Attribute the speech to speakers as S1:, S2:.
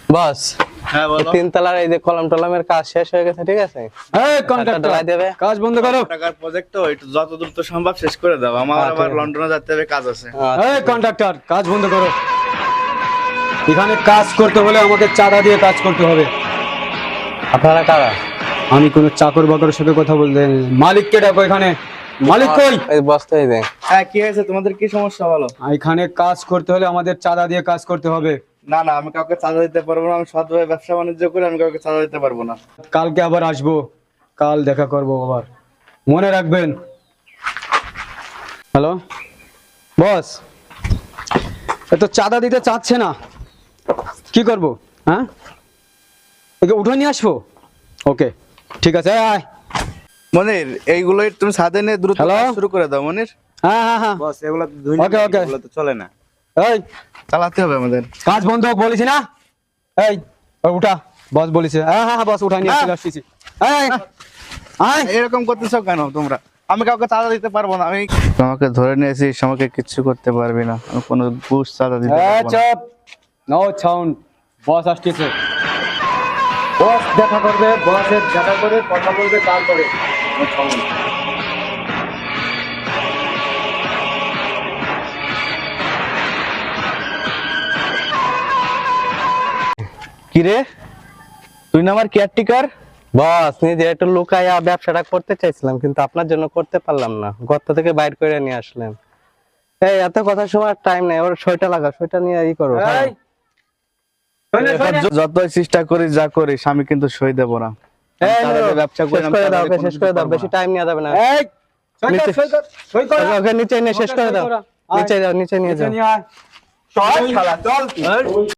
S1: বস,
S2: হ্যাঁ বলো।
S1: তিনতলার এই যে কলম টলমের কাজ শেষ হয়ে গেছে, ঠিক আছে?
S3: এই কন্ট্রাক্টর
S1: ঢালাই দেবে।
S3: কাজ বন্ধ করো।
S2: টাকার প্রজেক্ট তো একটু যত দ্রুত সম্ভব শেষ করে দাও, আমার
S1: আচ্ছা,
S2: আবার
S1: ঠিক আছে।
S2: লন্ডনে যেতে হবে, কাজ আছে।
S1: আচ্ছা,
S3: এই কন্ট্রাক্টর কাজ বন্ধ করো। এখানে কাজ করতে হলে আমাকে চাঁদা দিয়ে কাজ করতে হবে।
S1: আপনারা কারা?
S3: আমি কোনো চাকর বাকরের সাথে কথা বলতে নেই। মালিককে ডাকো এখানে। মালিক কই?
S1: এই বস তো এই যে।
S2: হ্যাঁ কি হয়েছে, তোমাদের কি সমস্যা বলো?
S3: এখানে কাজ করতে হলে আমাদের চাঁদা দিয়ে কাজ করতে হবে।
S2: না না, আমি কাউকে চাঁদা দিতে পারবো না, আমি সৎভাবে ব্যবসা বাণিজ্য করে আমি কাউকে চাঁদা দিতে পারবো না।
S3: কালকে আবার আসবো, কাল দেখা করবো আবার, মনে রাখবেন। হ্যালো বস, এ তো চাঁদা দিতে চাচ্ছে না, কি করব? হ্যাঁ, একে উঠে নিয়ে আসবো। ওকে ঠিক আছে, আয়।
S2: মনির, এইগুলোই তুমি ছাদে নিয়ে দ্রুত
S3: হ্যালো?
S2: কাজ শুরু করে দাও মনির।
S3: হ্যাঁ হ্যাঁ হ্যাঁ,
S2: বস এগুলো তো
S3: ওকে ওকে,
S2: এগুলো তো চলে না,
S3: এই
S2: চালাতে হবে আমাদের।
S3: কাজ বন্ধ হোক বলেছি না? এই ও উঠা, বস বলেছে। হ্যাঁ হ্যাঁ বস, উঠা নিয়ে
S2: না।
S3: চলে আসছি। এই আয়।
S2: এরকম করতেছো কেন তোমরা? আমি কাউকে চাঁদা দিতে পারবো না, আমি তোমাকে ধরে নিয়েছিস, আমাকে কিচ্ছু করতে পারবি না, আমি কোনো ঘুষ চাঁদা দিতে পারবো না।
S3: চুপ, নো সাউন্ড। বস আসতেছে, বস দেখা করবে, বসের দেখা করে কথা বলবে, তারপরে no sound।
S2: কি রে, তুই না আমার কেয়ারটেকার?
S1: বস, নিজে একটু লুকাইয়া ব্যবসাটা করতে চাইছিলাম, কিন্তু আপনার জন্য করতে পারলাম না। গর্ত থেকে বাইর করে নিয়ে আসলেন। এই এত কথা শোনার টাইম নেই, ওর সইটা লাগা, সইটা নিয়ে ই করো।
S3: এই শোনে শোনে,
S2: যতই চেষ্টা করিস যা করিস, আমি কিন্তু সই দেবো না। আমি
S1: এই
S2: চাঁদাতে
S1: নো,
S2: ব্যবসা করি,
S1: শেষ
S2: আমি
S1: করে দাও,
S2: চাঁদাতে
S1: ওকে
S2: কোনো
S1: শেষ
S2: কিছু
S1: করে দাও,
S2: করবো
S1: বেশি
S2: না।
S1: টাইম নেওয়া যাবে না।
S3: এই সই কর,
S1: নিচে-
S3: সই কর, সই কর।
S1: ওকে নিচে নিয়ে শেষ করে দাও,
S3: নিচে
S1: নিচে যাও, নিচে নিয়ে
S3: নিচে
S1: যাও।
S3: নিয়ে আয়।
S2: চল শালা, চল।